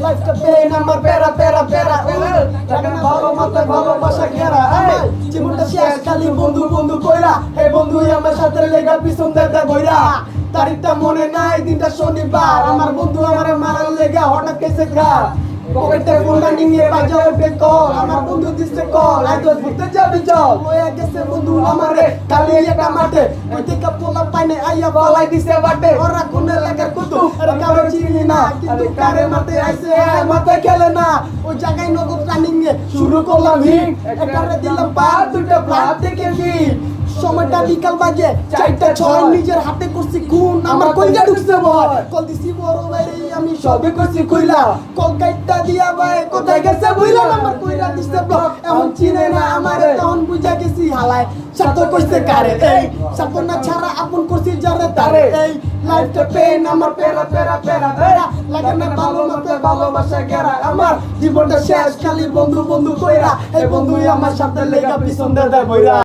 লাইফটা পেন আমার পেরা পেরা পেরা লাগে না ভালো মাথায় ভালোবাসা ঘেরা আমার জীবনটা শেষ খালি বন্ধু বন্ধু কইরা এই বন্ধু আমার সাথে লেগা পিছন দেয় বইরা তারিখটা মনে নাই দিনটা শনিবার আমার বন্ধু আমারে মারার লেগা হঠাৎ কেসে খা পকেটে ফোনটা নিয়ে বাজে ওঠে কল আমার বন্ধু দিছে কল আজ ঘুরতে যাবি চল ওয়া গেছে বন্ধু আমারে কালি একটা মাঠে ওই থেকে পোলা পাইনে আইয়া বলাই দিছে বাটে ওরা কোন এলাকার কুতু আরে কারো চিনি না কিন্তু কারে মাঠে আইছে মাঠে খেলে না ওই জায়গায় নগদ রানিং এ শুরু করলাম হিট একবারে দিলাম পা দুটো প্লাট থেকে ফিট সময়টা বিকাল বাজে 4:06 নিজের হাতে করছি খুন আমার কইলা ঢুকছে ভয় কল দিছি বড় ভাই আমি সবে করছি কইলা কল কাইটটা দিয়া ভাই কোথায় গেছে বইলা আমার কইরা দিছে ব্লক এখন চিনে না আমারে তখন বুঝা গেছি হালায় সাথে কইছে কারে এই সাথে না ছাড়া আপন করছি যারে তারে এই লাইফটা পেন আমার পেরা পেরা পেরা পেরা লাগে না ভালো মাথায় ভালোবাসা ঘেরা আমার জীবনটা শেষ খালি বন্ধু বন্ধু কইরা এই বন্ধুই আমার সাথে লেগা পিছন দেয় বইরা।